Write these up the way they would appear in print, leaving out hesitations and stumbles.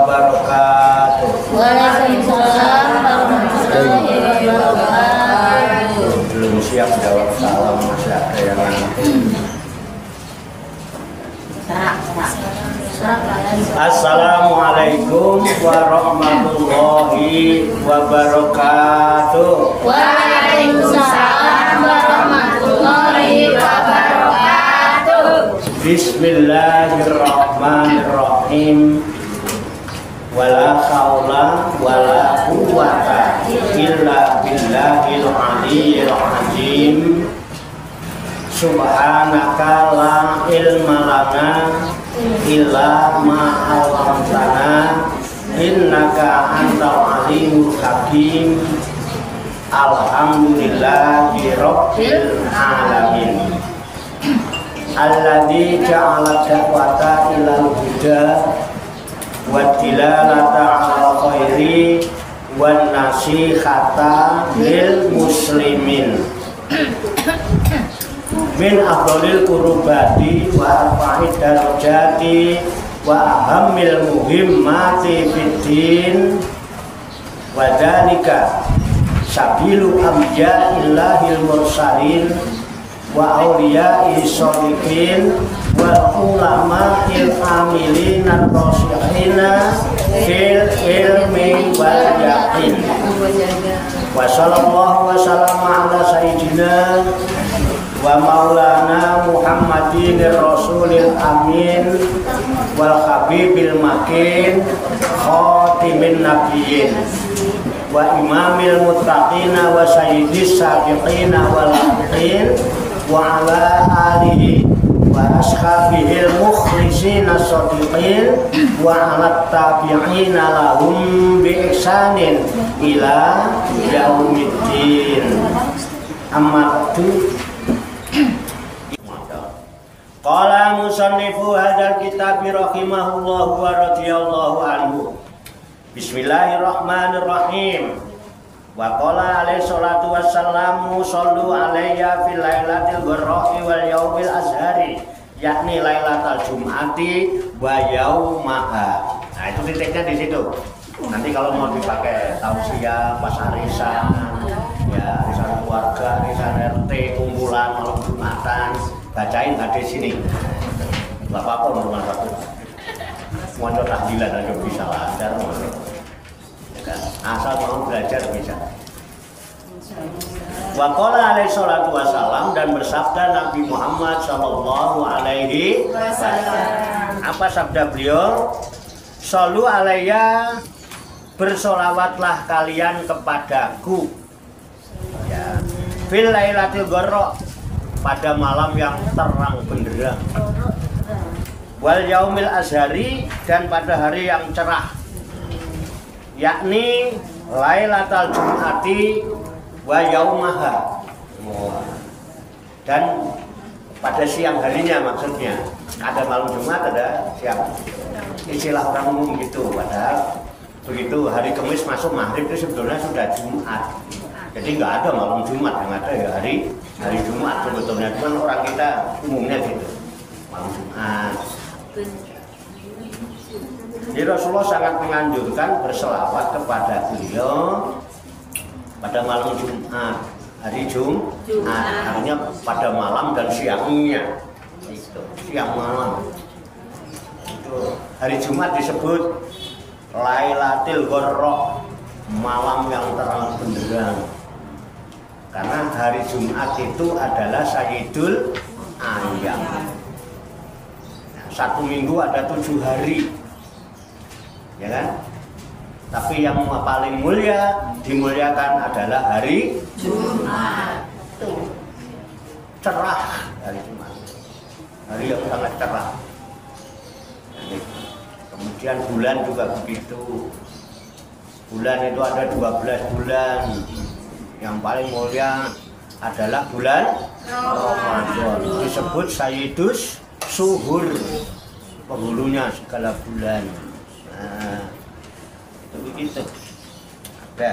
wabarakatuh. Waalaikumsalam warahmatullahi wabarakatuh. Belum siap jawab salam, masih ada yang nanti. Assalamualaikum warahmatullahi wabarakatuh. Waalaikumsalam warahmatullahi wabarakatuh. Bismillahirrahmanirrahim. Wala haula wala quwwata illa billahil aliyyil azim. Subhanaka la ilma lana illa ma 'allamtana innaka antal alimul hakim. Alhamdulillahi rabbil alamin. Alladzi ja'ala da'wata ilal huda wa dilalata 'alal khairi wan nasihata lil muslimin min afdhalil qurbati wa arfa'id darajati wa ahammil muhimmati fiddin wa dzalika sabilu amja'illahil mursalin wa awliya'i sholihin wal ulama'il amilin ar-rasyihina fil ilmi wal yaqin. Wa sallallahu wa sallama ala sayyidina wa maulana Muhammadin rasulil amin wal habibil makin khatimin nabiyyin wa imamil muttaqina wa sayyidis sabiqina wal laqiin wa ala alihi wa ashabihil mukhlisina shadiqin wa ala tabi'ina lahum bi ihsanin ila yaumiddin. Amma ba'du. Qala musannifu hadzal kitab rahimahullahu wa radhiyallahu anhu. Bismillahirrahmanirrahim. Wa qala alaihi salatu wassalamu sallu alayya fil lailatil gharra'i wal yaumil azhari, yakni lailatul jum'ati wa yaumaha. Nah, itu titiknya di situ. Nanti kalau mau dipakai tausiah, pas arisan, ya arisan keluarga, arisan RT, kumpulan malam Jumatan, bacain hadis sini. Enggak apa-apa nomor satu. Mau tahlilan aja bisa lah, asal mau belajar bisa. Wa qala alaihi salatu wassalam, dan bersabda Nabi Muhammad sallallahu alaihi wasallam. Apa sabda beliau? Shollu alayya, bersolawatlah kalian kepadaku, ya, fil lailatil gharra, pada malam yang terang benderang, wal yaumil azhari, dan pada hari yang cerah, yakni lailatul jum'ati wa yaumaha, dan pada siang harinya, maksudnya ada malam Jumat, ada siang. Istilah orang umum gitu, padahal begitu hari Kamis masuk maghrib itu sebetulnya sudah Jumat. Jadi nggak ada malam Jumat, yang ada ya hari Jumat sebetulnya, cuman orang kita umumnya gitu, malam Jumat. Jadi Rasulullah sangat menganjurkan berselawat kepada beliau pada malam Jumat, hari Jumat, artinya pada malam dan siangnya, itu siang malam. Itu hari Jumat disebut Lailatul Gharra, malam yang terang benderang, karena hari Jumat itu adalah Sayyidul Ayyam. Satu minggu ada 7 hari, ya kan? Tapi yang paling mulia, dimuliakan adalah hari Jumat. Cerah hari Jumat, hari yang sangat cerah. Kemudian bulan juga begitu. Bulan itu ada 12 bulan. Yang paling mulia adalah bulan Ramadan. Disebut Sayyidus Suhur, penghulunya segala bulan. Nah, itu begitu. Ada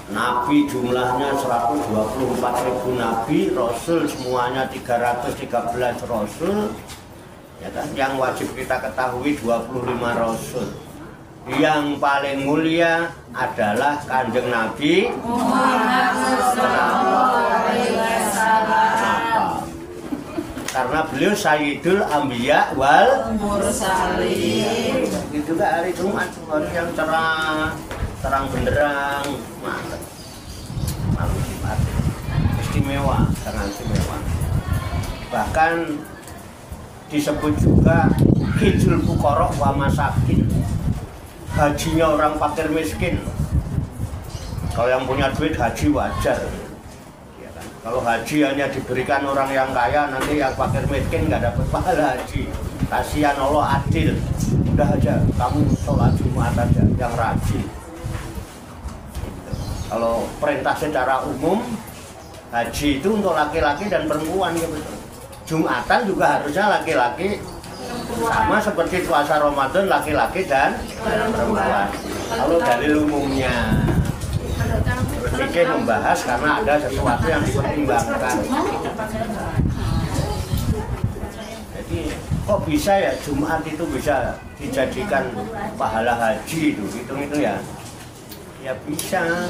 Nabi jumlahnya 124.000 Nabi, Rasul semuanya 313 Rasul. Ya kan, yang wajib kita ketahui 25 rasul. Yang paling mulia adalah Kanjeng Nabi Muhammad SAW. Karena beliau Sayyidul Anbiya wal Mursalin. Itu juga hari Jumat, hari yang cerah, terang benderang, mantap. Malam Jumat istimewa, sangat istimewa. Bahkan disebut juga hijul fuqara wa masakin, hajinya orang fakir miskin. Kalau yang punya duit haji wajar ya kan? Kalau haji hanya diberikan orang yang kaya, nanti yang fakir miskin nggak dapat pahala haji. Kasihan, Allah adil. Udah aja kamu sholat Jumat aja yang rajin. Kalau perintah secara umum haji itu untuk laki-laki dan perempuan ya betul. Jumatan juga harusnya laki-laki, sama seperti puasa Ramadan laki-laki dan perempuan. Kalau dalil umumnya, berpikir membahas karena ada sesuatu yang dipertimbangkan. Jadi kok bisa ya Jumat itu bisa dijadikan pahala haji itu, hitung itu ya? Ya bisa.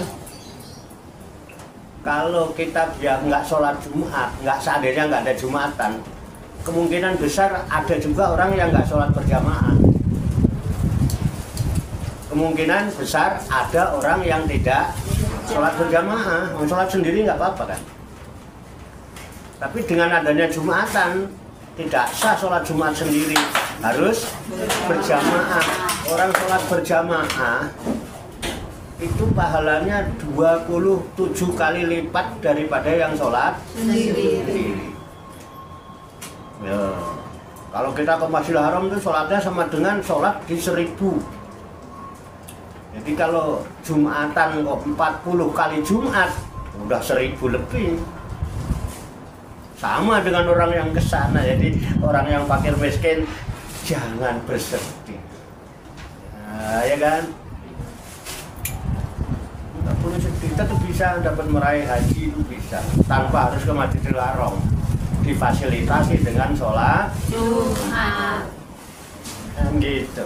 Kalau kita biar nggak sholat Jumat, nggak seandainya nggak ada Jumatan, kemungkinan besar ada juga orang yang nggak sholat berjamaah. Kemungkinan besar ada orang yang tidak sholat berjamaah, mau sholat sendiri nggak apa-apa kan. Tapi dengan adanya Jumatan, tidak sah sholat Jumat sendiri, harus berjamaah. Orang sholat berjamaah itu pahalanya 27 kali lipat daripada yang sholat sendiri. Ya. Kalau kita ke Masjidil Haram itu sholatnya sama dengan sholat di 1000. Jadi kalau Jumatan kok 40 kali Jumat, udah 1000 lebih. Sama dengan orang yang kesana. Jadi orang yang fakir miskin jangan bersedih. Nah, ya kan? Boleh sedih, kita tuh bisa dapat meraih haji itu bisa tanpa harus ke Masjidil Haram, difasilitasi dengan sholat Jumat kan gitu,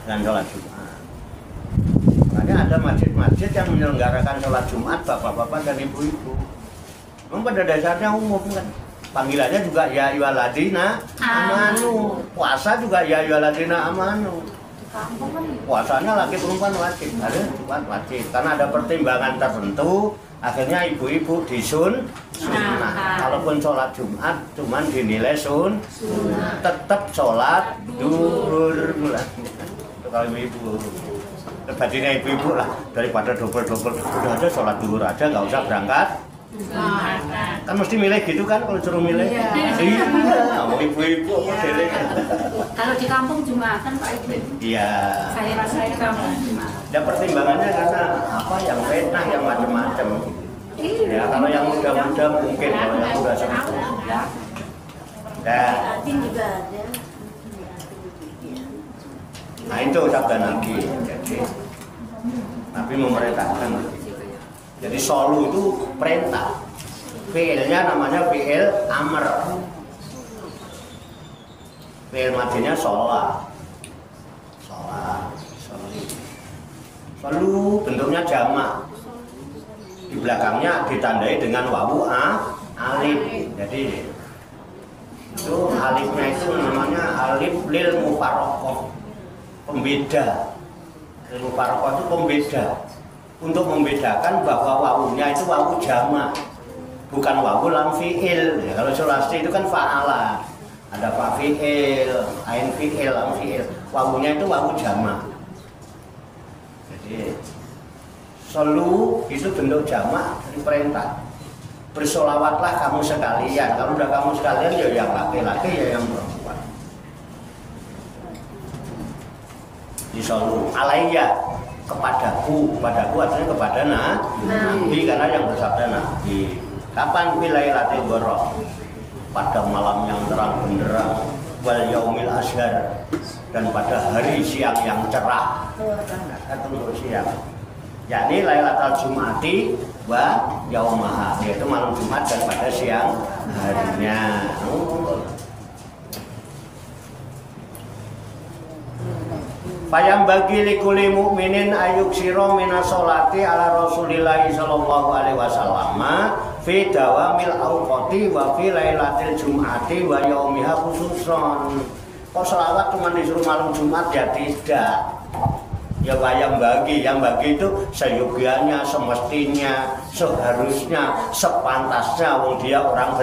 dan sholat Jumat. Makanya ada masjid-masjid yang menyelenggarakan sholat Jumat bapak-bapak dan ibu-ibu. Memang pada dasarnya umum kan, panggilannya juga ya ayyuhalladzina amanu, puasa juga ya ayyuhalladzina amanu. Puasanya laki perempuan wajib, ada Jumat wajib, karena ada pertimbangan tertentu. Akhirnya ibu-ibu disun sunnah. Kalaupun sholat Jumat cuman dinilai tetap sholat duhur. Kalau ibu, batinnya ibu-ibu lah, daripada double-double, udah aja sholat duhur aja, nggak usah berangkat. Kan mesti milih gitu kan, kalau suruh milih. Iya, mau ibu-ibu milih. Kalau di kampung Jumatan Pak Ibu. Iya. Saya rasa di kampung Jumatan. Ya pertimbangannya karena apa, yang fitnah, yang macam-macam. Ya kalau yang muda-muda mungkin, kalau yang muda sepuh. Dan juga ada. nah itu sabda Nabi. Jadi Nabi memerintahkan. Jadi solu itu perintah. Fi'ilnya namanya fi'il amr. Fi'il madinya sholat. Solu bentuknya jamak. Di belakangnya ditandai dengan wawu alif. Jadi itu alifnya itu namanya alif lil mufarraqah. Pembeda. Lil mufarraqah itu pembeda. Untuk membedakan bahwa wawunya itu wawu jamak, bukan wawu lam fi'il. Ya, kalau sulasi itu kan fa'ala, ada fa fi'il, ain fi'il, lam fi'il. Wawunya itu wawu jamak. Jadi solu itu bentuk jamak dari perintah. Bersolawatlah kamu sekalian. Kalau udah kamu sekalian ya yang laki-laki ya yang perempuan. Di solu alaiya, kepadaku artinya kepada Nabi, karena yang bersabda Nabi. Kapan bilailatil gharah? Pada malam yang terang benderang, wal yaumil ashar, dan pada hari siang yang cerah. Untuk siang, yakni lailatul jumati wa yaumaha, yaitu malam Jumat dan pada siang harinya. Fayam bagi likuli mukminin ayuk siro minas sholati ala Rasulillahi sallallahu alaihi wasallam fi dawamil awqati wa fi lailatil jum'ati wa yaumiha khususon. Kok selawat cuma disuruh malam Jumat ya tidak. Ya yang bagi itu seyogianya, semestinya, seharusnya, sepantasnya wong dia orang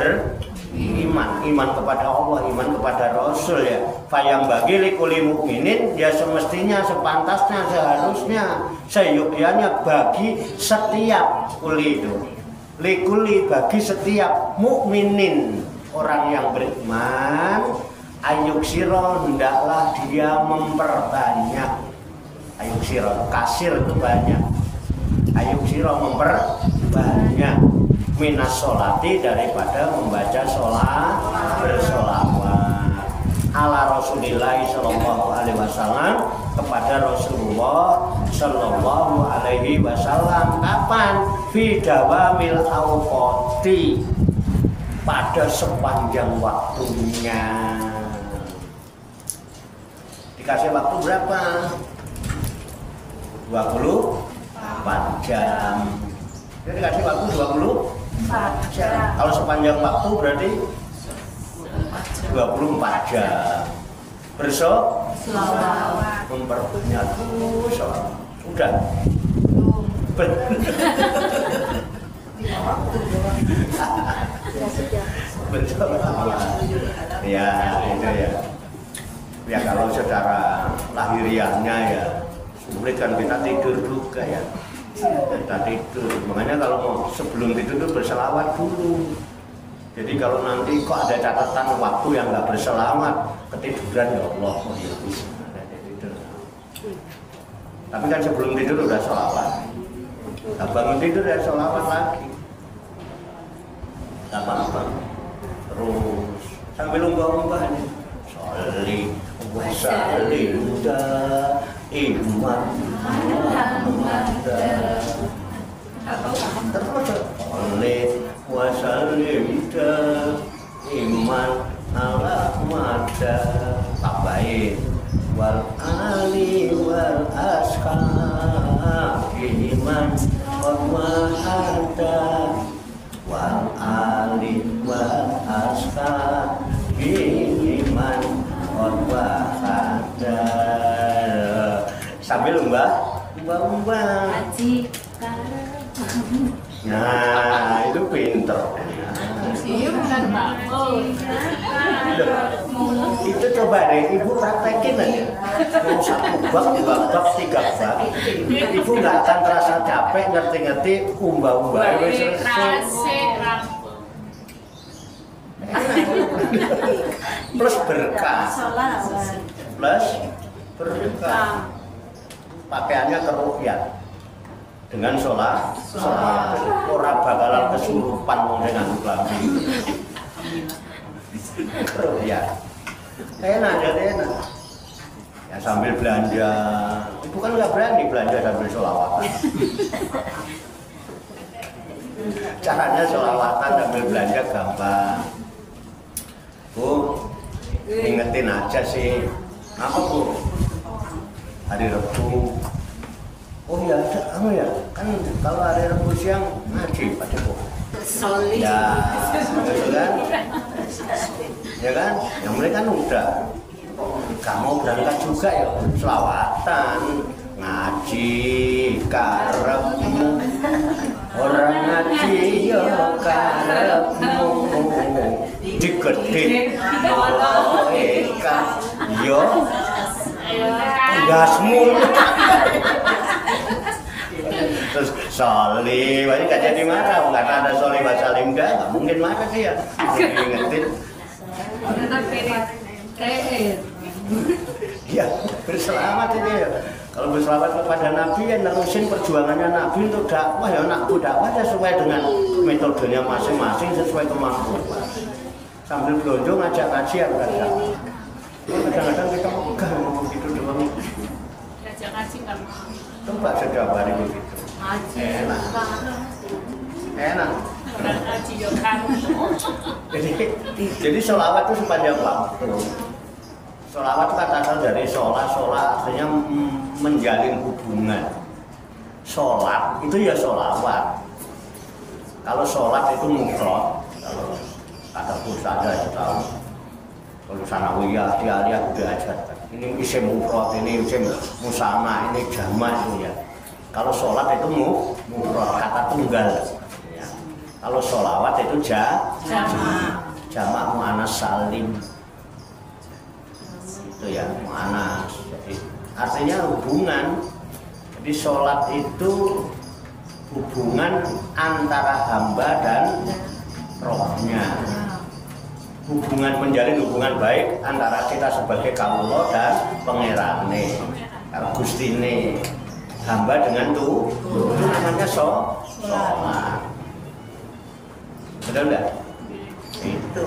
iman kepada Allah, iman kepada Rasul ya. Fayam bagi likuli mukminin ya semestinya, sepantasnya, seharusnya, seyogianya bagi setiap kuli itu. Likuli bagi setiap mukminin orang yang beriman, ayuk siro hendaklah dia memperbanyak. Ayuk siro kasir itu banyak. Ayuk siro memperbanyak minas sholati daripada membaca sholat bersolawat ala Rasulillah sallallahu alaihi wasallam kepada Rasulullah sallallahu alaihi wasallam. Kapan? Fi dawamil awqati, pada sepanjang waktunya. Dikasih waktu berapa? 24 jam. Jadi dikasih waktu 24 jam. Kalau sepanjang waktu berarti 24 jam. Bersolawat. Memperbanyak sholat. Sudah. Bersolawat. Ya itu ya. Ya kalau secara lahiriahnya ya sulit kan kita tidur juga ya. Kita tidur, makanya kalau mau sebelum tidur itu berselawat dulu. Jadi kalau nanti kok ada catatan waktu yang nggak berselawat, ketiduran ya Allah, oh ya bisa ada tidur. Tapi kan sebelum tidur udah selawat. Nah, bangun tidur ya selawat lagi. Gak apa-apa. Terus sambil umbah-umbah nih. Sholli wa sallim iman terus oleh wasallim iman ala mada tabain wal ali wal ashab iman wa ada wal ali wal ashab iman wa ada. Sambil umbah. Nah, itu pinter. Itu coba deh, ibu praktekin aja. Mau 1 bab, 2 bab, 3 bab. Ibu nggak akan terasa capek ngerti-ngerti umbah-umbah. Plus berkah. Plus berkah. Pakaiannya kerukyat dengan sholat orang bakalan kesurupan dengan kelamin kerukyat enak jadi enak ya sambil belanja. Ibu kan nggak berani belanja sambil sholawatan. Caranya sholawatan sambil belanja gampang. Bu, ingetin aja sih. Apa Bu? Hari Rabu. Oh ya, kamu ya, kan kalau hari Rabu siang ngaji pada Bu. Ya, gitu kan? Ya kan? Yang mereka kan udah. Kamu berangkat juga ya, selawatan, ngaji, karepmu. Orang ngaji ya karepmu. Digedit, eka, yo. Gasmu. Terus Sholli, wajib gak jadi marah, karena ada Sholli Wasalim gak mungkin marah dia. Ingetin. Ya, berselamat itu ya. Kalau berselamat kepada Nabi ya nerusin perjuangannya Nabi untuk dakwah ya, nak dakwah ya sesuai dengan metodenya masing-masing, sesuai kemampuan. Sambil belonjo ngajak ngaji ya kadang. Kadang-kadang kita megah ngomong gitu doang. Ngajak ngaji kan. Coba setiap hari begitu. Enak. Enak. Ngaji yo kan. Jadi sholawat itu sepanjang waktu. Sholawat kata asal dari sholat artinya menjalin hubungan. Sholat itu ya sholawat. Kalau sholat itu mufrad, kalau kata Pusada itu tahu. Kalau sanawiyah, dia udah ajar. Ini isim mufrad, ini isim musanna, ini jamak itu ya. Kalau sholat itu mufrad, kata tunggal. Ya. Kalau sholawat itu jamak muannas salim. Itu ya muannas. Jadi artinya hubungan. Jadi sholat itu hubungan antara hamba dan rohnya. Hubungan menjalin hubungan baik antara kita sebagai kawula dan pangerane. Kalau Gustine hamba dengan itu namanya sholat. Betul enggak? Itu.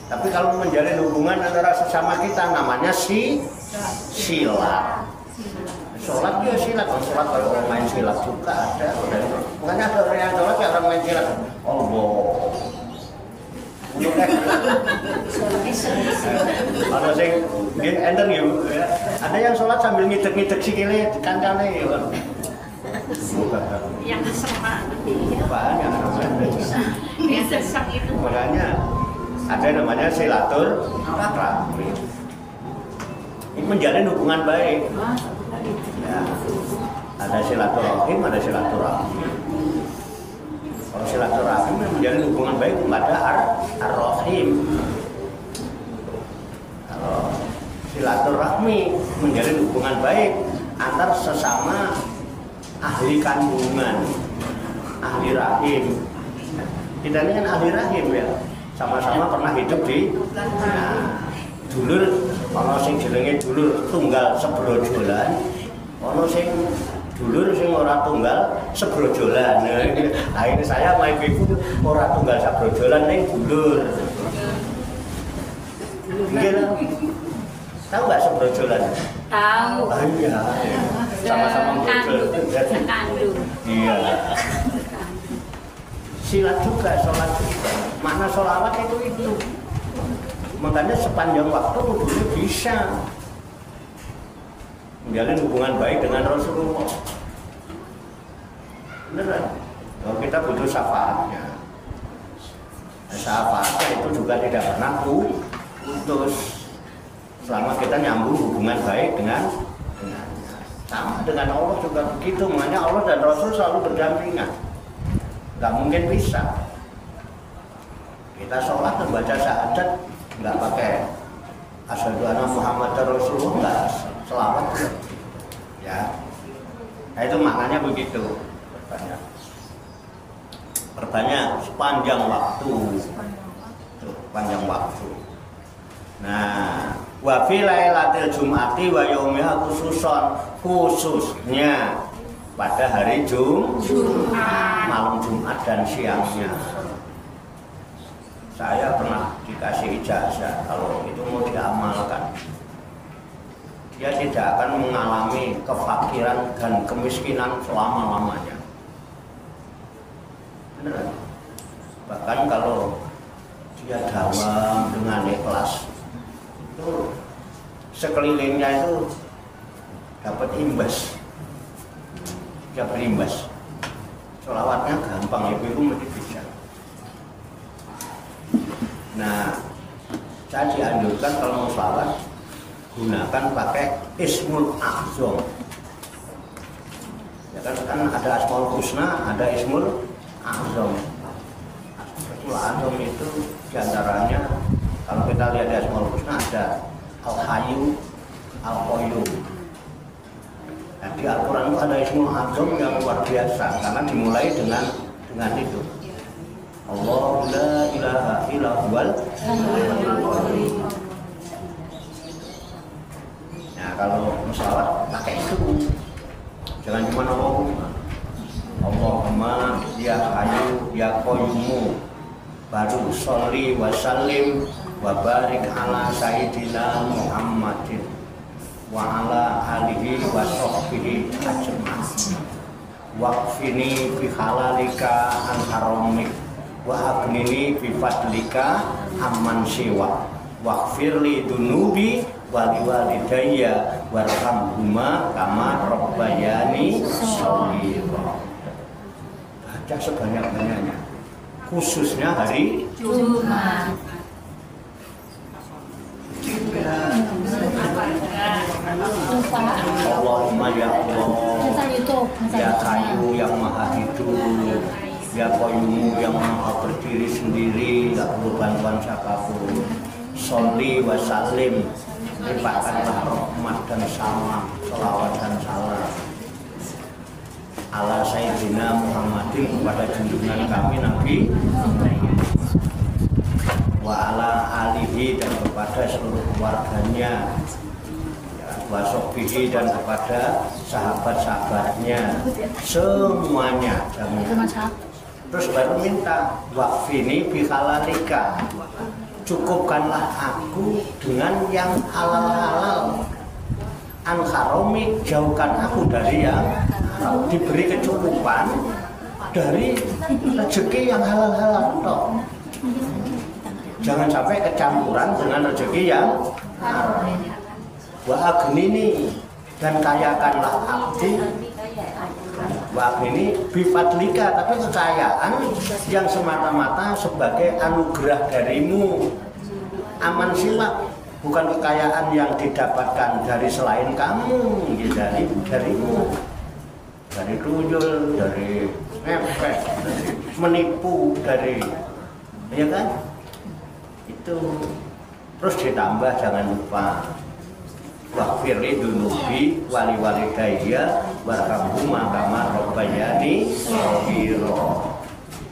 Tapi kalau menjalin hubungan antara sesama kita namanya silat. Sholat ya silat, sholat kalau orang main silat juga ada. Makanya ada orang yang sholat ya orang main silat. Allah. Ada sing nggih enten yo. Ada yang sholat sambil ngidek-ngidek sikile kancane yo. Yang semak. Banyak namanya. Yang sesak itu. Makanya ada namanya silaturahmi. Ini menjalin hubungan baik. Ya. Ada silaturahim, ada silaturahmi. Kalau silaturahim menjalin hubungan baik kepada ar-rahim. Kalau silaturahmi menjalin hubungan baik antar sesama ahli kandungan, ahli rahim. Kita ini kan ahli rahim ya, sama-sama pernah hidup di dulur, ono sing jenenge dulur tunggal sebrojolan, ono sing dulur sing ora tunggal sebrojolan. Nah ini saya sama ibu ora tunggal sebrojolan ning dulur. Nggih. Tahu nggak sebrojolan? Tahu. Ah, iya. Sama-sama brojol. Kandung. Iya. Silat juga, sholat juga. Makna sholawat itu. Makanya sepanjang waktu dulu bisa menjalin hubungan baik dengan Rasulullah. Beneran. Kalau kita butuh syafaatnya. Syafaatnya itu juga tidak pernah putus. Selama kita nyambung hubungan baik dengan sama dengan Allah juga begitu. Makanya Allah dan Rasul selalu berdampingan. Nggak mungkin bisa. Kita sholat membaca syahadat nggak pakai asyhadu anna Muhammadar Rasulullah, nggak selawat ya. Nah itu maknanya begitu. Pertanyaan sepanjang waktu. Sepanjang waktu. Nah, wa fi lailatul jum'ati wa yaumiha khususnya pada hari Jumat, malam Jumat dan siangnya. Saya pernah dikasih ijazah kalau itu mau diamalkan. Dia tidak akan mengalami kefakiran dan kemiskinan selama-lamanya. Beneran. Bahkan kalau dia dalam dengan ikhlas, itu sekelilingnya itu dapat imbas. Dapat imbas. Sholawatnya gampang, ibu mesti bisa. Nah, saya dianjurkan kalau mau sholawat gunakan pakai Ismul A'zam. Ya kan ada Asmaul Husna, ada Ismul A'zam. Ismul A'zam itu diantaranya kalau kita lihat di Asmaul Husna ada Al-Hayyu, Al-Qayyum. Nah, di Al-Quran itu ada Ismul A'zam yang luar biasa karena dimulai dengan itu. Allah la ilaha illa huwal. Nah kalau musyawarah pakai itu, jangan cuma Allahumma ya Hayyu ya Qayyum, baru sholli wa sallim wa barik ala sayyidina Muhammadin wa ala alihi wa sahbihi ajma'in waqfini bi halalika an haramik wa abnini bi fadlika amman siwa waghfirli dunubi waliwalidayya warhamhuma kama rabbayani shaghira. Baca sebanyak-banyaknya, khususnya hari Jumat. Allahumma ya Allah, ya Kayu yang Maha Hidup, ya Qayyum yang Maha berdiri sendiri, tak perlu bantuan siapapun. Sholli wa sallim, limpahkanlah rahmat dan salam, selawat dan salam ala Sayyidina Muhammadin, kepada junjungan kami Nabi wa ala alihi, dan kepada seluruh keluarganya, wa sahbihi, dan kepada sahabat-sahabatnya semuanya. Terus baru minta waqfini bihalalika, cukupkanlah aku dengan yang halal-halal, an harami, jauhkan aku dari yang haram. Diberi kecukupan dari rezeki yang halal-halal toh. Jangan sampai kecampuran dengan rezeki yang haram. Wa aghnini, dan kayakanlah aku, wa aghnini bifadlika, tapi kekayaan yang semata-mata sebagai anugerah darimu. Aman silap, bukan kekayaan yang didapatkan dari selain kamu, darimu, dari tuyul, dari ngepek, dari menipu, dari, ya kan? Itu. Terus ditambah, jangan lupa waghfirli dunubi waliwalidayya warhamhuma kama rabbayani shaghira.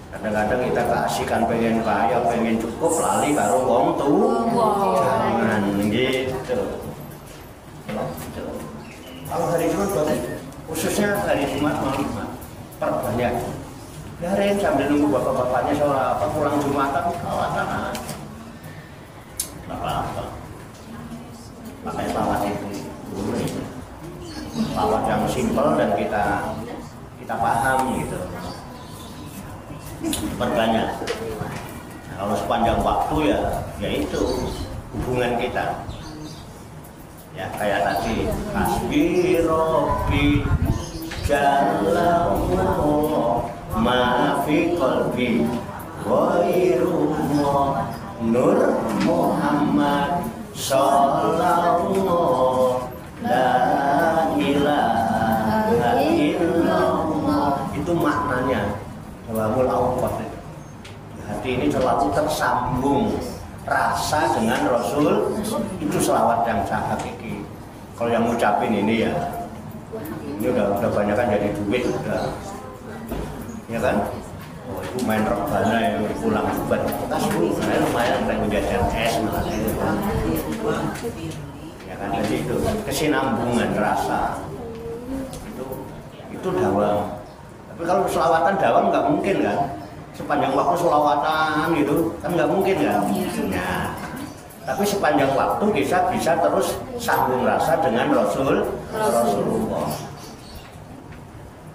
Kadang-kadang kita keasikan pengen kaya, pengen cukup, lali karo wong jangan gitu. Kalau hari Jumat bagus, khususnya hari Jumat malam perbanyak. Biarin sambil nunggu bapak-bapaknya sholat pulang Jumatan, kawatan apa-apa. Pakai salawat itu dulu, salawat yang simpel dan kita paham gitu. Perbanyak. Nah, kalau sepanjang waktu ya itu hubungan kita. Ya kayak tadi, hasbi robbi jallallahu ma fi qalbi ghairullah nur Muhammad sallallahu la ilaha illallah. Itu maknanya Jawabul Awqaf. Hati ini selalu tersambung rasa dengan Rasul, itu selawat yang hakiki. Kalau yang ngucapin ini ya, ini udah banyak kan jadi duit udah, ya kan? Oh itu main rebana yang pulang buat tas dulu, saya lumayan kayak menjadi es malah ya kan, jadi itu kesinambungan rasa itu dawam. Tapi kalau selawatan dawam nggak mungkin kan, sepanjang waktu selawatan gitu kan nggak mungkin kan. Nah, tapi sepanjang waktu bisa terus sambung rasa dengan Rasulullah.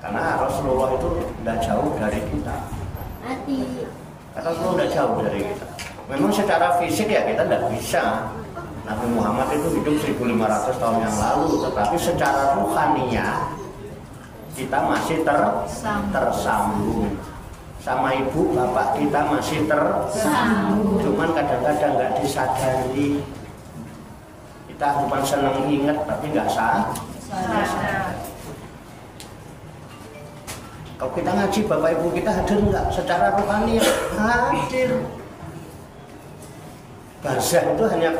Karena Rasulullah itu tidak jauh dari kita. Karena Rasulullah tidak jauh dari kita. Memang secara fisik ya kita tidak bisa. Nabi Muhammad itu hidup 1500 tahun yang lalu, tetapi secara ruhaniyah kita masih tersambung sama ibu bapak kita, masih tersambung. Cuman kadang-kadang nggak disadari. Kita cuma seneng inget tapi nggak sadar. Kalau kita ngaji bapak ibu kita hadir nggak? Secara rohani hadir. Barzah itu hanya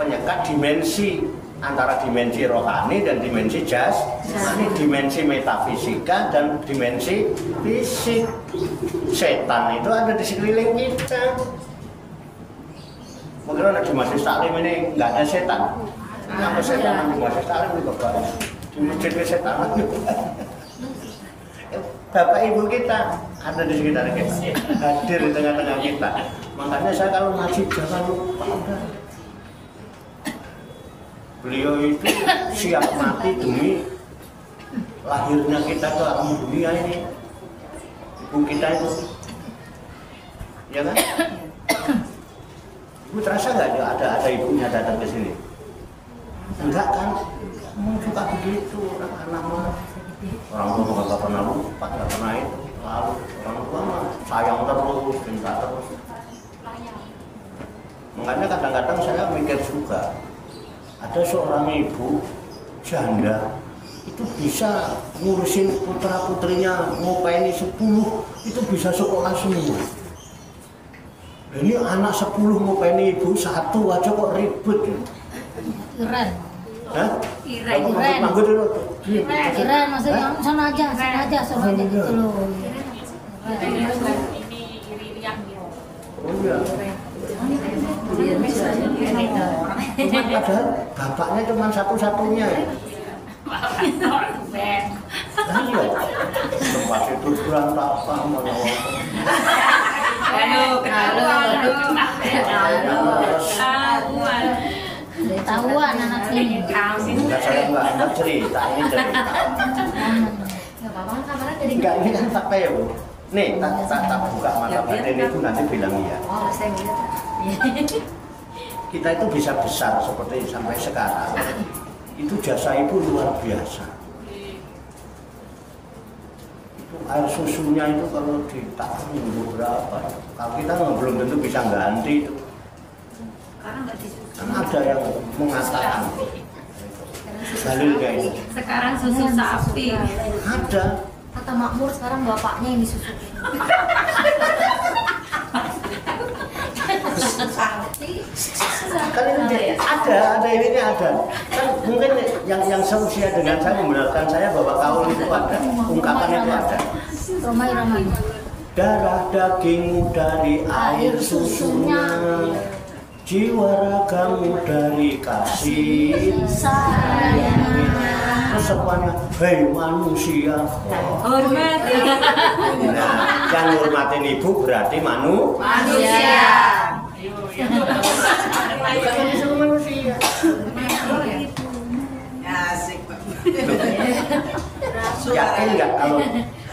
penyekat dimensi antara dimensi rohani dan dimensi jasmani, dimensi metafisika dan dimensi fisik. Setan itu ada di sekeliling kita. Mungkin ada di Masjid Salim ini nggak ada setan. Kenapa setan di Masjid Salim itu bapak? Di masjid setan. Bapak ibu kita ada di sekitar kita, hadir di tengah-tengah kita. Makanya saya kalau ngaji jangan lupa. Beliau itu siap mati demi lahirnya kita ke alam dunia ini. Ibu kita itu, ya kan? Ibu terasa nggak ada ibunya datang ke sini? Enggak kan? Suka begitu anak-anak mah. Orang tua nggak pernah lupa, nggak pernah itu. Lalu orang tua mah sayang terus, cinta terus. Makanya kadang-kadang saya mikir juga, ada seorang ibu janda itu bisa ngurusin putra putrinya ngupaini 10 itu bisa sekolah semua. Ini anak 10 ngupaini ibu 1 aja kok ribet ya. Keren. Hah? Keren. Keren maksudnya sana aja gitu loh. Ini iri-irian gitu. Oh iya. Padahal bapaknya cuma satu-satunya ya. Ben. Iya. Tempat itu berantakan mana. Tahuan anak ini. Enggak, saya enggak cerita, ini cerita. Enggak, ini kan fakta ya Bu. Nih, tak buka mata batin itu nanti bilang iya. Kita itu bisa besar seperti sampai sekarang. Itu jasa ibu luar biasa. Itu air susunya itu kalau ditahan minggu berapa? Kalau kita belum tentu bisa ganti itu. Kan ada yang mengatakan dalil kayak itu. Sekarang susu sapi. Ada. Kata Makmur sekarang bapaknya yang disusuin. Kan ini ada ini ada. Kan mungkin yang seusia dengan saya membenarkan saya bahwa kaul itu ada, ungkapan itu ada. Ramai. Darah dagingmu dari air susunya, jiwa ragamu dari kasih sayangnya. Terus semuanya, hei manusia, Hormat. nah, yang hormatin ibu berarti manusia. Bukan disuruh manusia. Yakin nggak kalau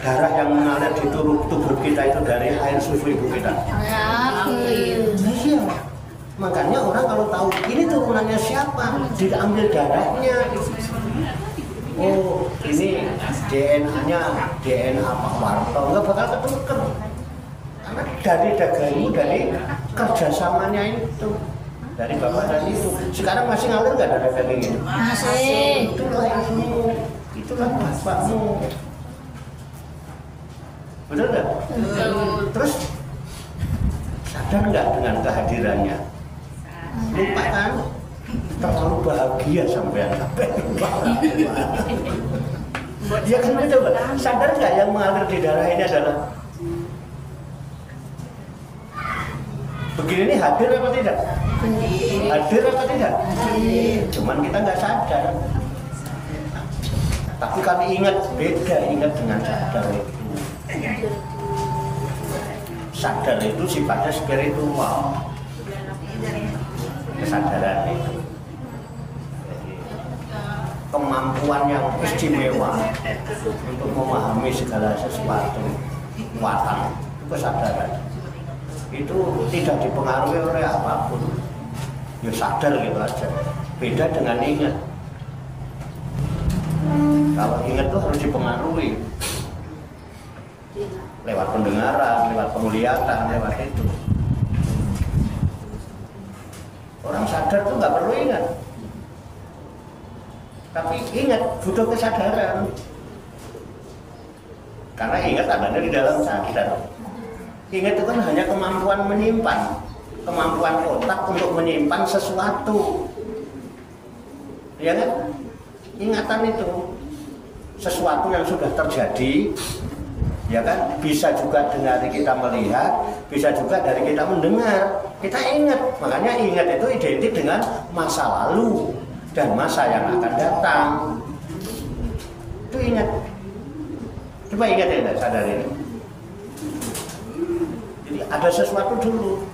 darah yang mengalir di tubuh kita itu dari air susu ibu kita? Iya. Makanya orang kalau tahu ini turunannya siapa, diambil darahnya. Oh, ini DNA-nya DNA Pak Warto, nggak bakal ketuker. Karena dari dagangmu, dari kerjasamanya itu, dari bapak dan ibu. Sekarang masih ngalir nggak darah daging itu? Masih. Itulah ibumu, itulah bapakmu. Betul nggak? Terus sadar nggak dengan kehadirannya? Lupa kan? Terlalu bahagia sampai lupa. Ya kan coba sadar nggak yang mengalir di darah ini adalah begini, ini hadir apa tidak? Hadir apa tidak? Cuman kita nggak sadar. Tapi kami ingat, beda ingat dengan sadar itu. Sadar itu sifatnya spiritual. Kesadaran itu. Kemampuan yang istimewa untuk memahami segala sesuatu, kekuatan, kesadaran itu tidak dipengaruhi oleh apapun, ya sadar gitu aja. Beda dengan ingat. Kalau ingat itu harus dipengaruhi lewat pendengaran, lewat penglihatan, lewat itu. Orang sadar tuh nggak perlu ingat. Tapi ingat butuh kesadaran. Karena ingat adanya di dalam sadar. Ingat itu kan hanya kemampuan menyimpan, kemampuan otak untuk menyimpan sesuatu. Ya kan? Ingatan itu sesuatu yang sudah terjadi, ya kan? Bisa juga dari kita melihat, bisa juga dari kita mendengar. Kita ingat, makanya ingat itu identik dengan masa lalu dan masa yang akan datang. Itu ingat. Coba ingat ya, sadar ini. Jadi ada sesuatu dulu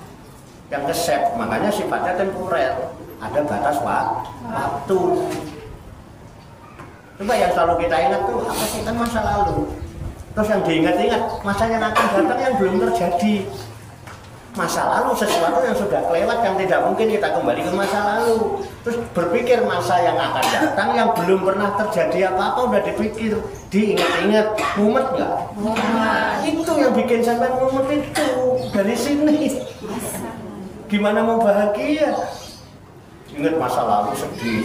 yang kesep, makanya sifatnya temporer. Ada batas waktu. Coba yang selalu kita ingat tuh apa sih, kan masa lalu. Terus yang diingat-ingat masa yang akan datang yang belum terjadi. masa lalu, sesuatu yang sudah kelewat yang tidak mungkin kita kembali ke masa lalu. Terus berpikir masa yang akan datang yang belum pernah terjadi apa-apa udah dipikir, diingat-ingat, mumet nggak? Itu yang bikin sampai mumet itu dari sini. Gimana mau bahagia? Ingat masa lalu sedih.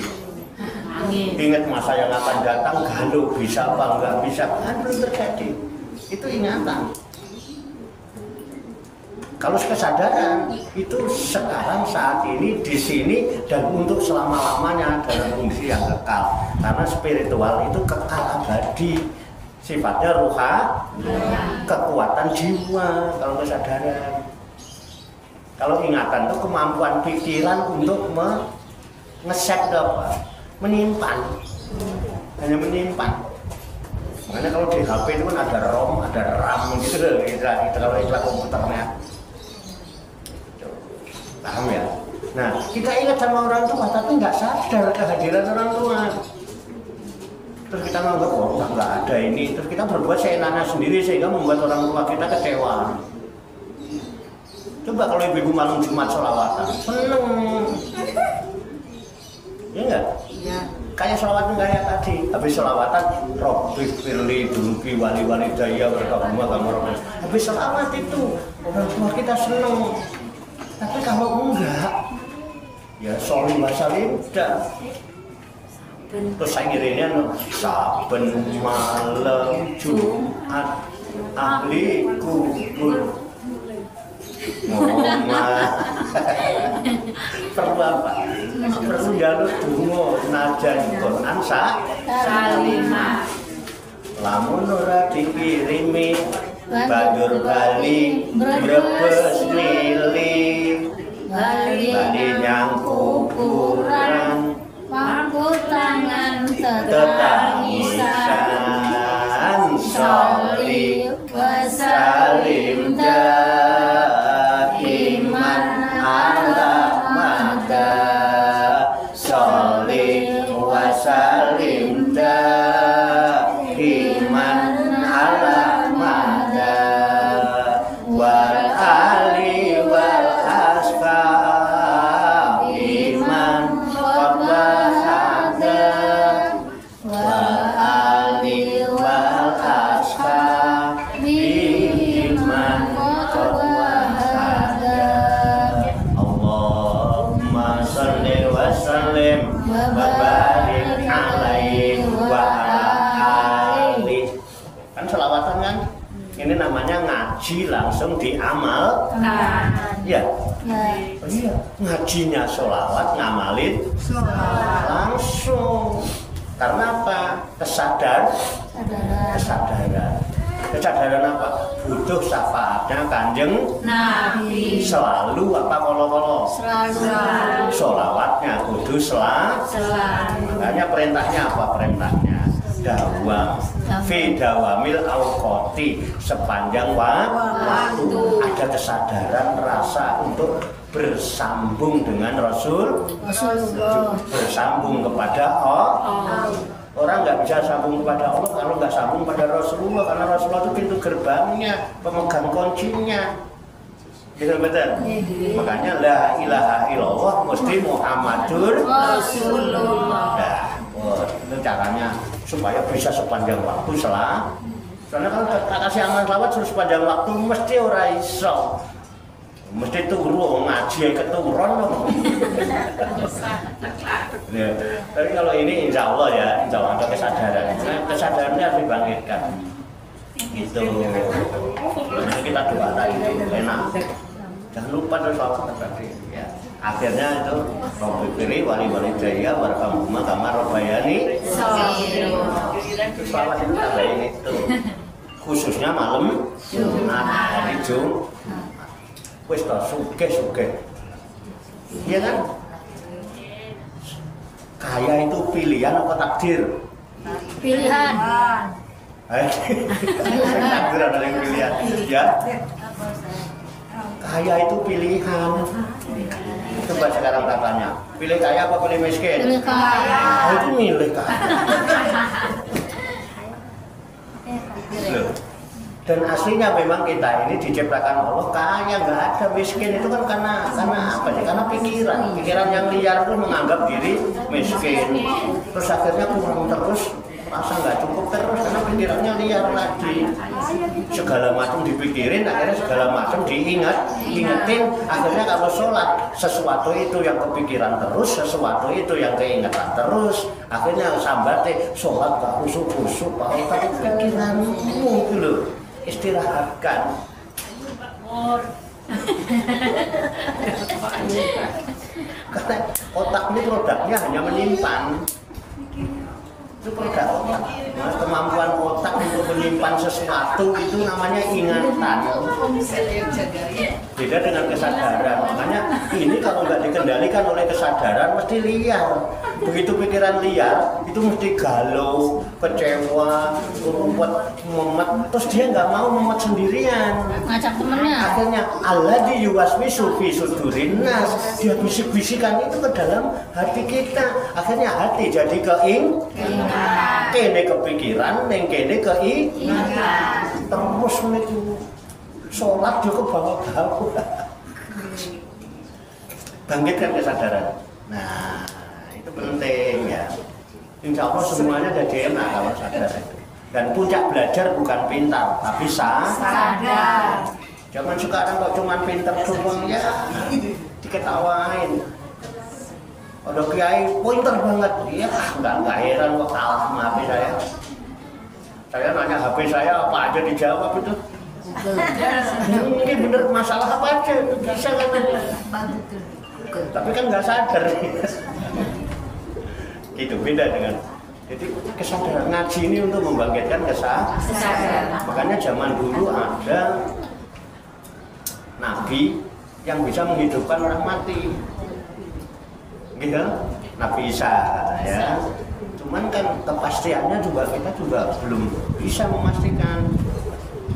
Ingat masa yang akan datang galuh, bisa apa nggak bisa, kan belum terjadi. Itu ingatan. Kalau kesadaran itu sekarang saat ini di sini dan untuk selama-lamanya dalam fungsi yang kekal. Karena spiritual itu kekal abadi. Sifatnya ruha, kekuatan jiwa kalau kesadaran. Kalau ingatan itu kemampuan pikiran untuk nge-set apa? Menyimpan. Hanya menyimpan. Makanya kalau di HP itu kan ada ROM, ada RAM gitu loh, kalau istilah komputernya. Paham ya? Nah, kita ingat sama orang tua tapi nggak sadar kehadiran orang tua. Terus kita menganggap, oh nggak ada ini. Terus kita berbuat seenaknya sendiri sehingga membuat orang tua kita kecewa. Coba kalau ibu-ibu malam Jumat sholawatan, seneng. Ya enggak? Iya. Kayak sholawatan kayak tadi, habis sholawatan Robbi firli dunubi wali daya berkabuma kamu. Habis sholawat itu orang tua kita seneng. Tapi kalau enggak, ya sholim wasalim dah. Terus saya ngirimnya saben malam Jumat ahli kubur ngomah. Perlu apa? Perlu jalur dungo najan Quran salimah. Lamun ora dikirimi Badur Bali Brebes Mili Bali nyang kuburan Mampu tangan tetangisan Sholih wasalim daiman ala mada Sholih wasalim daiman ala mada wal ali wal asfa iman wabahada wal ali wal asfa iman wabahada Allahumma salli wa sallim wa barik alaihi wa ali. Kan selawatan kan? Ini namanya ngaji langsung diamal. Ya. Oh iya, ngajinya sholawat, ngamalin langsung. Karena apa? Kesadaran. Kesadaran apa? Butuh syafaatnya Kanjeng Nabi. Selalu apa kolo-kolo? Selalu. Sholawatnya kudu selalu. Hanya perintahnya apa perintahnya? Dawam fi dawamil awqati, sepanjang waktu ada kesadaran rasa untuk bersambung dengan Rasulullah. bersambung kepada Allah. Orang nggak bisa sambung kepada Allah kalau nggak sambung pada Rasulullah, karena Rasulullah itu pintu gerbangnya, pemegang kuncinya. Gitu betul. Makanya la ilaha illallah mesti Muhammadur Rasulullah. Nah, itu caranya supaya bisa sepanjang waktu karena kalau kasih aman selawat suruh sepanjang waktu mesti ora iso, mesti turu ngaji keturun dong. Ya, tapi kalau ini insya Allah ya, insya Allah ada kesadaran. Nah, kesadarannya harus dibangkitkan. Gitu. Nah, kita doa tadi itu enak. Jangan lupa terus selawat tadi. Ya. Akhirnya itu Robbi firli wali daya warhamhuma kama rabbayani shaghira. Selawat itu tambahin itu. Khususnya malam Jumat, hari Jumat. Wis to sugih-sugih. Iya kan? Kaya itu pilihan apa takdir? Pilihan. Takdir ada yang pilihan. Ya. Kaya itu pilihan. Coba sekarang katanya, pilih kaya apa pilih miskin? Pilih kaya. Oh, itu milih kaya. Loh, Dan aslinya memang kita ini diciptakan Allah kaya, nggak ada miskin itu kan karena apa sih? Karena pikiran yang liar itu menganggap diri miskin. Terus akhirnya kurang terus, rasa nggak cukup terus karena pikirannya liar lagi. Segala macam dipikirin, akhirnya segala macam diingetin. Akhirnya kalau sholat, sesuatu itu yang kepikiran terus, sesuatu itu yang keingetan terus. Akhirnya sambatnya sholat gak khusyuk-khusyuk, tapi pikiranmu gitu loh. Istirahatkan. Karena otak ini produknya hanya menyimpan. Itu produk otak. Nah, kemampuan otak untuk menyimpan sesuatu itu namanya ingatan. Beda dengan kesadaran. Makanya ini kalau nggak dikendalikan oleh kesadaran mesti liar. Begitu pikiran liar itu mesti galau, kecewa, rumput, memet. Terus dia nggak mau memet sendirian. Ngajak temennya. Akhirnya Allah diwaswisu fi sudurin nas. Dia bisik-bisikan itu ke dalam hati kita. Akhirnya hati jadi kene kepikiran, neng kene keinginan. Terus niku sholat juga bawa-bawa. Bangkitkan kesadaran. Nah, itu penting ya. Insya Allah semuanya jadi enak kalau sadar. Dan puncak belajar bukan pintar, tapi sadar. Zaman sekarang kok cuma pintar doang ya, diketawain. Ada kiai pintar banget, ya nggak heran kok kalah sama HP saya. Saya nanya HP saya apa aja dijawab itu. Ini bener masalah apa aja bisa kan? Tapi kan nggak sadar. Itu beda dengan. Jadi kesadaran ngaji ini untuk membangkitkan kesadaran. Makanya zaman dulu ada nabi yang bisa menghidupkan orang mati. Gitu, Nabi Isa ya. Cuman kan kepastiannya juga kita juga belum bisa memastikan.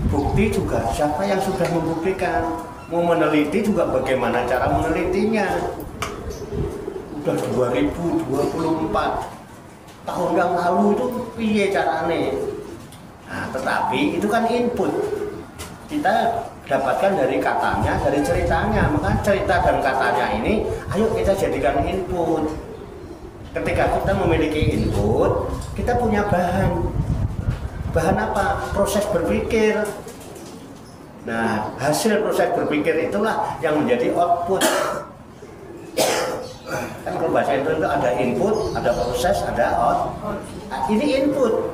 Bukti juga siapa yang sudah membuktikan. Mau meneliti juga bagaimana cara menelitinya. Udah 2024 tahun yang lalu itu piye carane. Nah, tetapi itu kan input. Kita dapatkan dari katanya, dari ceritanya. Maka cerita dan katanya ini ayo kita jadikan input. Ketika kita memiliki input, kita punya bahan. Bahan apa? Proses berpikir. Nah, hasil proses berpikir itulah yang menjadi output. Kan kalau bahasa itu ada input, ada proses, ada output. Nah, ini input.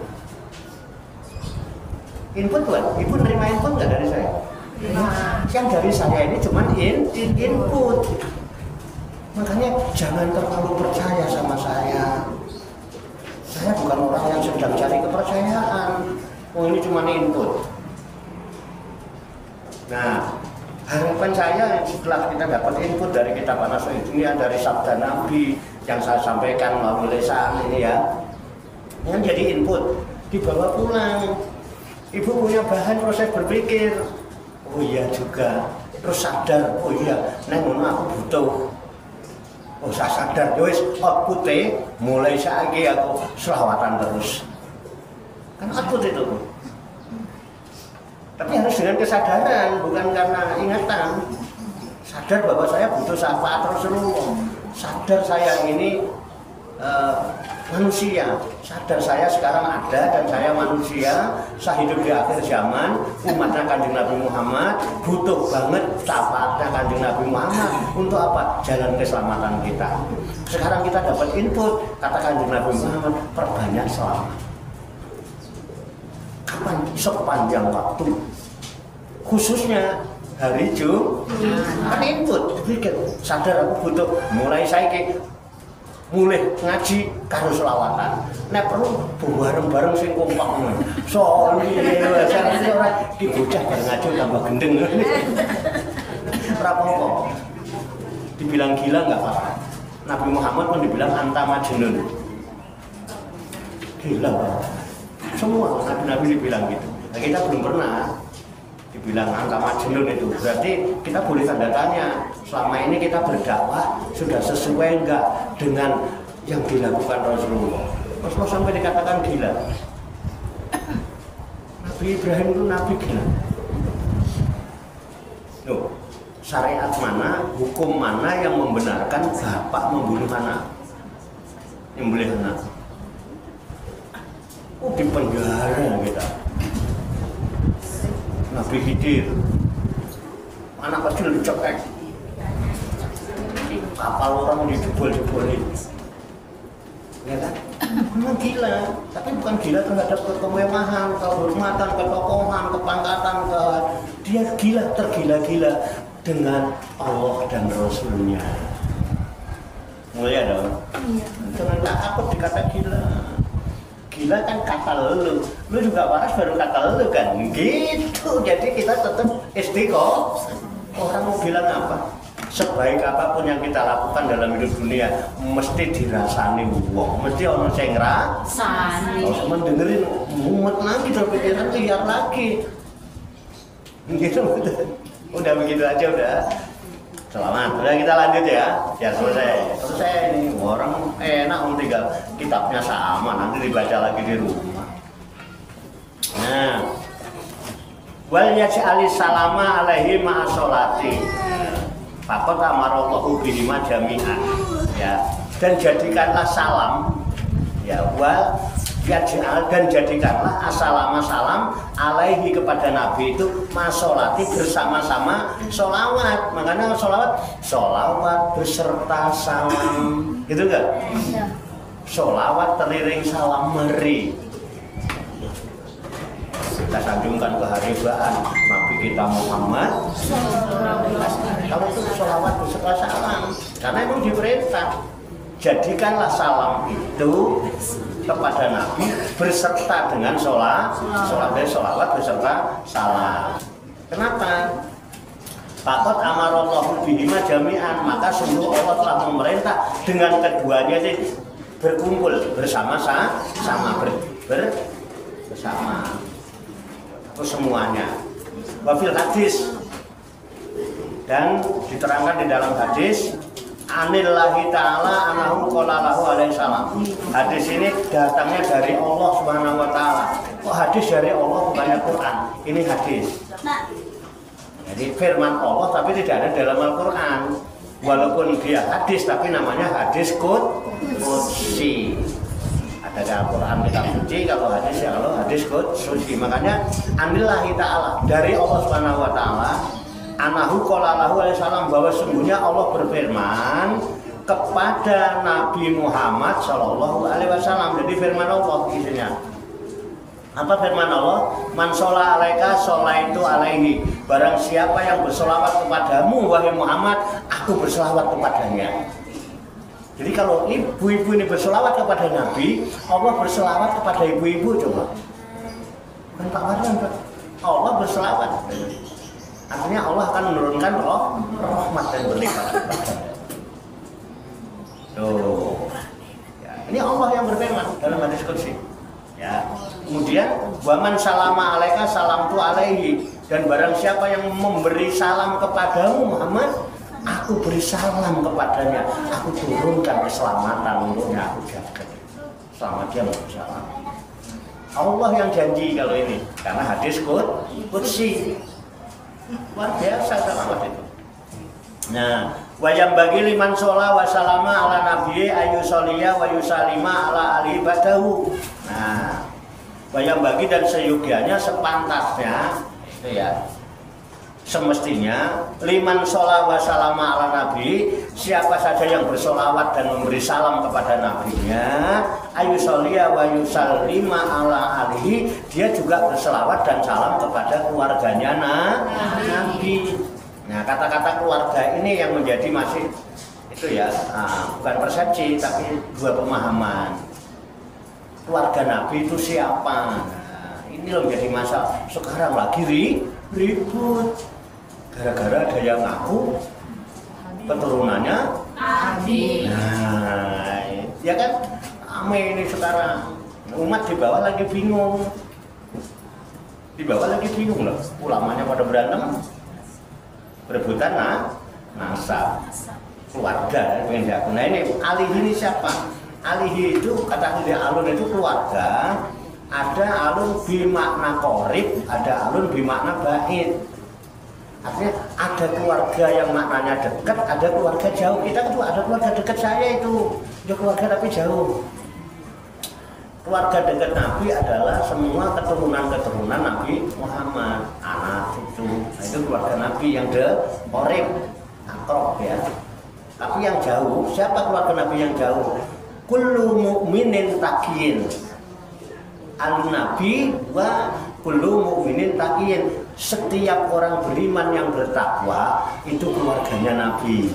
Input buat, ibu nerima input nggak dari saya? Yang dari saya ini cuma input. Makanya jangan terlalu percaya sama saya. Saya bukan orang yang sedang cari kepercayaan. Oh, ini cuma input. Nah, harapan saya setelah kita dapat input dari kitab An-Nasuh Dunia, dari sabda Nabi yang saya sampaikan melalui lisan ini ya, yang jadi input dibawa pulang. Ibu punya bahan proses berpikir. Oh iya juga, terus sadar, oh iya, neng aku butuh. Oh saya sadar, yowis outputnya mulai saiki aku selawatan terus. Kan output itu. Tapi harus dengan kesadaran, bukan karena ingatan. Sadar bahwa saya butuh syafaat Rasulullah. Sadar saya ini manusia. Sadar saya sekarang ada dan saya manusia. Saya hidup di akhir zaman. Umatnya Kanjeng Nabi Muhammad butuh banget syafaatnya Kanjeng Nabi Muhammad. Untuk apa? Jalan keselamatan kita. Sekarang kita dapat input. Kata Kanjeng Nabi Muhammad, perbanyak selamat. Kapan? Sepanjang waktu. Khususnya hari Jumat. Kan input. Pikir sadar aku butuh. Mulai saiki mulai ngaji karo selawatan. Nek perlu bareng-bareng sing kompak ngono. Soalnya saya ora ki bocah bareng ngaji tambah gendeng. Ora apa-apa. Dibilang gila enggak apa-apa. Nabi Muhammad pun dibilang anta majnun. Gila. Semua nabi-nabi dibilang gitu. Nah, kita belum pernah dibilang angka majnun itu. Berarti kita boleh tanda tanya, selama ini kita berdakwah sudah sesuai enggak dengan yang dilakukan Rasulullah. Rasulullah sampai dikatakan gila. Nabi Nabi Ibrahim itu nabi gila. Loh, syariat mana, hukum mana yang membenarkan bapak membunuh anak? Nyembelih anak. Oh, di penjara kita. Nabi Khidir. Anak kecil dicekek. Kapal orang dijebol-jebolin. Ya kan? Memang gila, tapi bukan gila terhadap kemewahan, kehormatan, ketokohan, kepangkatan, dia gila, tergila-gila dengan Allah dan Rasulnya. Mulia dong? Iya. Jangan takut dikata gila. Gila kan kata lu juga waras baru kata lu kan, gitu. Jadi kita tetap istiqomah. Orang mau bilang apa? Sebaik apapun yang kita lakukan dalam hidup dunia mesti dirasani wong, mesti orang sing ngrasani. Kalau cuma dengerin mumet lagi terpikiran liar lagi. Gitu. Udah begitu aja udah. Selamat. Udah kita lanjut ya. Ya selesai. Selesai ini. Orang enak tinggal kitabnya sama, nanti dibaca lagi di rumah. Nah. Wal yaj'ali salama alaihi ma'a sholati. Fakot amarallahu bihima jami'an, ya, dan jadikanlah salam, ya, wal yaj'al, dan jadikanlah assalama salam alaihi kepada Nabi itu masolati bersama-sama sholawat. Makanya sholawat beserta salam, gitu enggak? Sholawat teriring salam meri. Kita sanjungkan keharibaan Nabi kita Muhammad. Kalau itu sholawat beserta salam, karena emang diperintah. Jadikanlah salam itu kepada Nabi berserta dengan sholawat beserta salam. Kenapa? Fakot amarallahu bihima jami'an, maka sungguh Allah telah memerintah dengan keduanya itu berkumpul bersama-sama, bersama. Semuanya. Wafil hadis, dan diterangkan di dalam hadis anillahi ta'ala anahu qala lahu alaihi salam. Hadis ini datangnya dari Allah Subhanahu wa taala. Oh, hadis dari Allah bukannya Quran. Ini hadis. Jadi firman Allah tapi tidak ada dalam Al-Qur'an. Walaupun dia hadis tapi namanya hadis qudsi. Ada di Al-Quran kitab suci, kalau hadis ya kalau hadis suci. Makanya anillahi ta'ala, dari Allah Subhanahu wa taala, anahu qala lahu alaihi salam, bahwa sungguhnya Allah berfirman kepada Nabi Muhammad sallallahu alaihi wasallam. Jadi firman Allah isinya. Apa firman Allah? Man sholla alaika sholaitu alaihi. Barang siapa yang bersolawat kepadamu wahai Muhammad, aku bersolawat kepadanya. Jadi kalau ibu-ibu ini berselawat kepada Nabi, Allah berselawat kepada ibu-ibu, coba. Bukan Pak Warman, Pak. Allah berselawat. Artinya Allah akan menurunkan rahmat dan berlimpah. Tuh. Ya, ini Allah yang berfirman dalam hadis qudsi. Ya. Kemudian waman salama alaika salamtu alaihi, dan barang siapa yang memberi salam kepadamu Muhammad, aku beri salam kepadanya, aku turunkan keselamatan untuknya, aku jaga selama dia bersalam. Allah yang janji kalau ini, karena hadis qudsi. Luar biasa selamat itu. Nah, wayam bagi liman shola wa salama ala nabiyyi ayu sholiya wa yusalima ala ali badahu. Nah, wayam bagi dan seyogianya sepantasnya itu ya. Semestinya liman sholat wa salama ala nabi, siapa saja yang bersolawat dan memberi salam kepada nabinya, ayu sholiya wa yusallima ala alihi, dia juga berselawat dan salam kepada keluarganya nabi. Nah, kata-kata keluarga ini yang menjadi masih itu ya, bukan persepsi tapi dua pemahaman. Keluarga nabi itu siapa? Nah, ini loh menjadi masalah. Sekarang lagi ribut. Gara-gara ada yang ngaku keturunannya Nabi. Nah, ya kan, ame ini sekarang umat di bawah lagi bingung. Di bawah lagi bingung loh. Ulamanya pada berantem, berebutan nasab, keluarga yang diaku. Nah ini alihi ini siapa? Alihi itu kata dia alun itu keluarga Ada alun bimakna qorib, ada alun bimakna ba'id. Artinya ada keluarga yang maknanya dekat, ada keluarga jauh. Kita itu ada keluarga dekat saya itu, ada keluarga tapi jauh. Keluarga dekat Nabi adalah semua keturunan-keturunan Nabi Muhammad, anak, cucu. Nah, itu keluarga Nabi yang qorib, akrab ya. Tapi yang jauh, siapa keluarga Nabi yang jauh? Kullu mu'minin taqiyyin. Al-Nabi wa kullu mu'minin taqiyyin. Setiap orang beriman yang bertakwa itu keluarganya Nabi.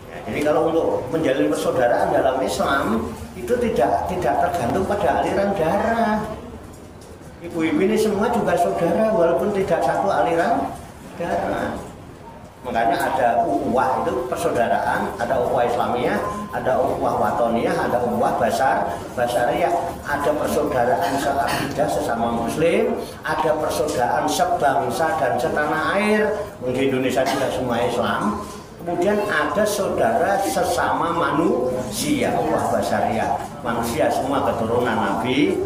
Ya, jadi kalau untuk menjalin persaudaraan dalam Islam itu tidak tergantung pada aliran darah. Ibu-ibu ini semua juga saudara walaupun tidak satu aliran darah. Makanya ada ukhuwah itu persaudaraan, ada ukhuwah Islamiyah, ada ukhuwah watoniyah, ada ukhuwah basariyah, ada persaudaraan seakidah sesama muslim, ada persaudaraan sebangsa dan setanah air. Mungkin Indonesia tidak semua Islam. Kemudian ada saudara sesama manusia, ukhuwah basariyah, manusia semua keturunan Nabi,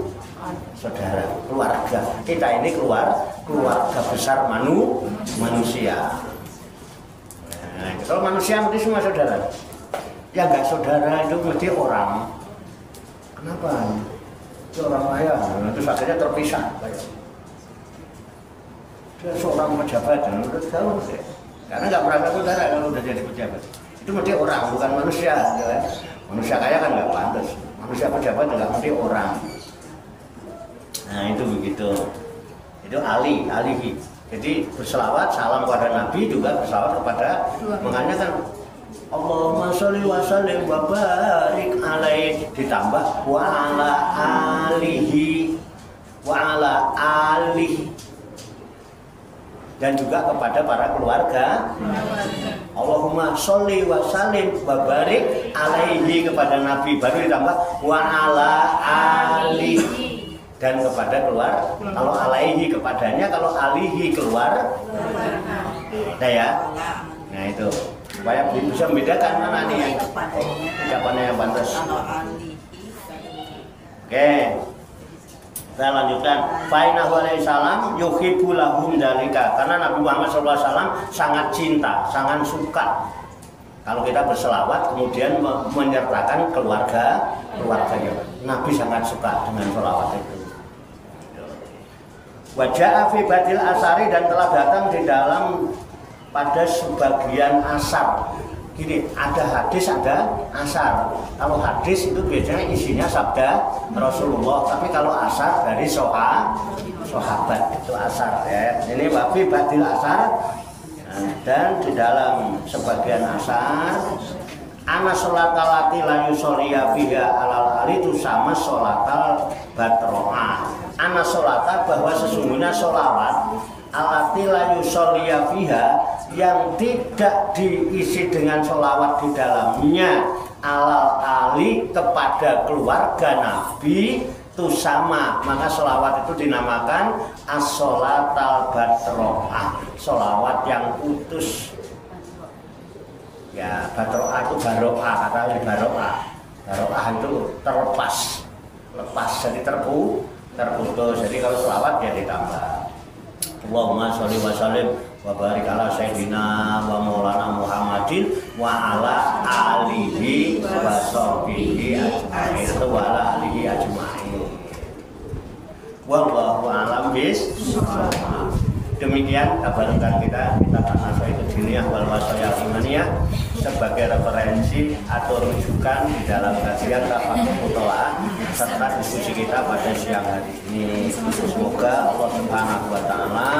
saudara, keluarga. Kita ini keluarga besar manusia. Nah, kalau manusia mesti semua saudara. Ya enggak saudara itu mesti orang. Kenapa? Itu orang kaya, itu akhirnya terpisah. Dia seorang pejabat, menurut jauh sih. Karena nggak merasa saudara kalau udah jadi pejabat. Itu mesti orang, bukan manusia. Ya. Manusia kaya kan nggak pantas. Manusia pejabat juga mesti orang. Nah itu begitu. Itu alihi. Jadi berselawat, salam kepada Nabi juga berselawat kepada, makanya kan Allahumma sholli wa sallim wa barik alaihi, ditambah wa ala alihi dan juga kepada para keluarga. Allahumma sholli wa sallim wa barik alaihi kepada Nabi, baru ditambah wa ala alihi dan kepada keluar. Kalau alaihi kepadanya, kalau alihi keluar. Nah ya. Nah itu supaya bisa membedakan mana nih yang ucapannya yang pantas. Oke. Kita lanjutkan. Fainahu alaihi salam yuhibbu lahum dzalika. Karena Nabi Muhammad SAW sangat cinta, sangat suka kalau kita berselawat kemudian menyertakan keluarganya. Nabi sangat suka dengan selawat itu. Wajah fi badil asari, dan telah datang di dalam pada sebagian asar. Gini, ada hadis, ada asar. Kalau hadis itu biasanya isinya sabda Rasulullah, tapi kalau asar dari sahabat itu asar ya. Ini wafi badil asar, dan di dalam sebagian asar ana sholatal lati la yusolliya biha alal ali itu sama sholatal batro'ah. Ana sholata, bahwa sesungguhnya sholawat alati la yusolliya biha, yang tidak diisi dengan sholawat di dalamnya alal ali kepada keluarga Nabi itu sama, maka sholawat itu dinamakan as-sholatal batro'ah, sholawat yang utuh. Ya, baro'ah itu baro'ah, katanya baro'ah. Baro'ah itu lepas, jadi terputus. Jadi kalau selawat ya ditambah. Allahumma sholli wa sallim wa barik ala sayyidina wa maulana Muhammadin wa ala alihi wa sahbihi ajma'in. Itu wa ala alihi ajma'in. Wallahu a'lam bishawab. Demikian kabarkan kita bahasa itu diniyah wal wasayah imaniyah sebagai referensi atau rujukan di dalam kajian rapat mutola'ah serta diskusi kita pada siang hari ini. Semoga Allah Subhanahu wa Ta'ala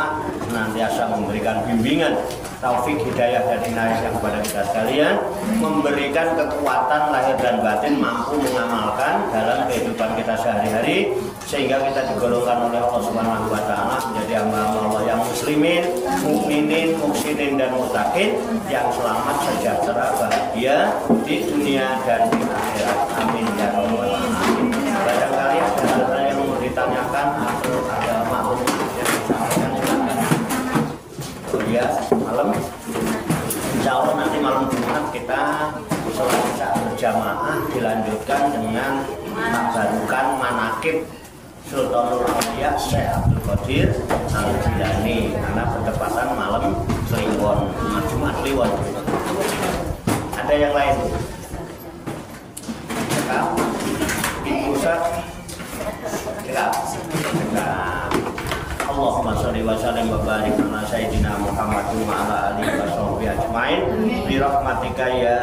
senantiasa memberikan bimbingan, taufik, hidayah dan inayah kepada kita sekalian, memberikan kekuatan lahir dan batin mampu mengamalkan dalam kehidupan kita sehari-hari, sehingga kita digolongkan oleh Allah Subhanahu wa Ta'ala menjadi hamba-hamba Allah yang muslimin, mukminin, muhsinin dan muttaqin yang selamat, sejahtera, bahagia di dunia dan di akhirat. Amin ya rabbal alamin. Barangkali ada hal yang mau ditanyakan atau ada maklum yang disampaikan, silakan. Oh ya, malam. Insya Allah nanti malam Jumat kita sholat isya berjamaah dilanjutkan dengan tabarukan manakib Sultanul Auliya Syekh Abdul Qadir Al-Jilani karena bertepatan malam Kliwon, Jumat Kliwon. Ada yang lain? Cekap? Ibu Ustaz? Cekap? Cekap. Allahumma sholli wa sallim wa barik ala sayyidina Muhammad wa ala alihi wa sahbihi ajmain bi rahmatika ya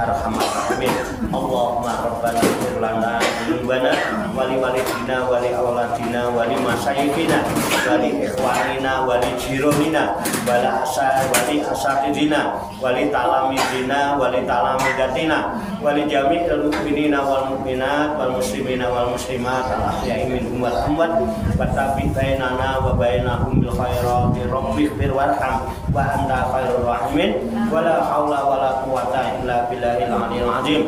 arhamar rahimin. Allahumma rabbana ighfir lana dzunubana wa li walidina wa li auladina wa li masyayikhina wa li ikhwanina wa li jironina wa li asatidina wa li talamidina wa li talamidatina wa li jami'il mu'minina wal mu'minat wal muslimina wal muslimat al ahya'i minhum wal amwat wa tabi bainana wa bainahum bil khairati rabbih warham wa anta khairur rahimin wa la haula wa la quwwata illa billahil aliyyil azim.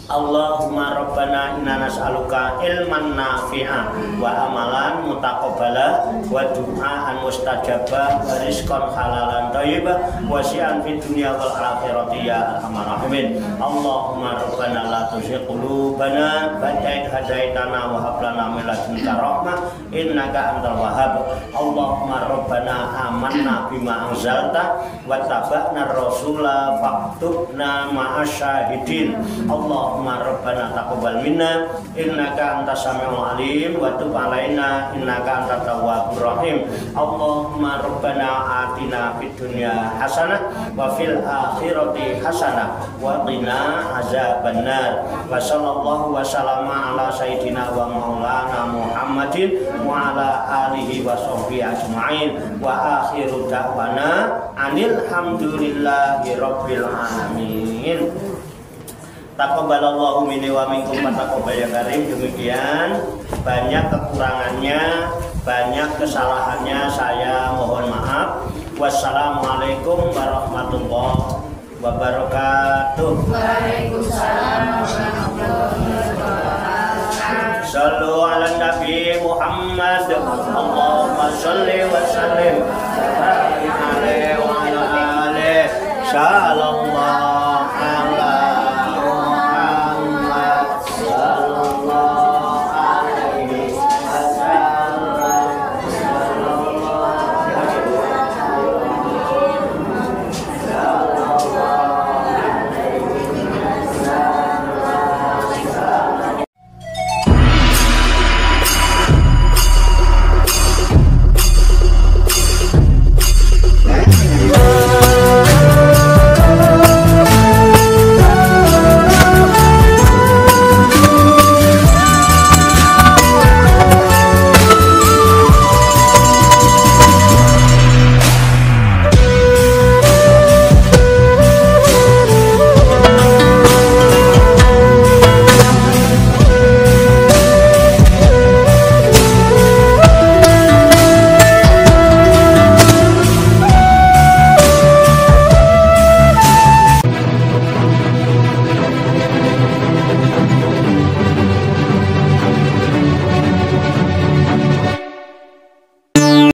Allahumma rabbana inna nas'aluka ilman nafi'a wa amalan mutaqabbala wa du'aan mustajaba wa rizqan halalan thayyiban wa syi'an fid dunya wal akhirati ya arhamar rahimin. Allahumma rabbana la tuzigh qulubana ba'da idh hadaitana wa hab lana min ladunka rahmah innaka antal wahhab. Allahumma rabbana amanna bima anzalta wa taba'na rasula faktubna ma'asyahidin. Allahumma rabbana taqabbal minna innaka antas samiul alim wa tub alaina innaka antat tawwabur rahim. Allahumma rabbana atina fid dunya hasanah wa fil akhirati hasanah wa qina azabannar. Wa sallallahu wa sallama ala sayyidina wa maulana Muhammadin wa ala alihi wa sahbihi ajmain wa akhiru da'wana anil hamdulillahi rabbil alamin. Taqabbalallahu minni wa minkum fataqabbal ya karim. Demikian, banyak kekurangannya, banyak kesalahannya, saya mohon maaf. Wassalamualaikum warahmatullahi wabarakatuh. Waalaikumsalam warahmatullahi wabarakatuh. Sallu ala Nabi Muhammad. Allahumma sholli wa sallim wa barik alaihi wa ala alihi. Shalom.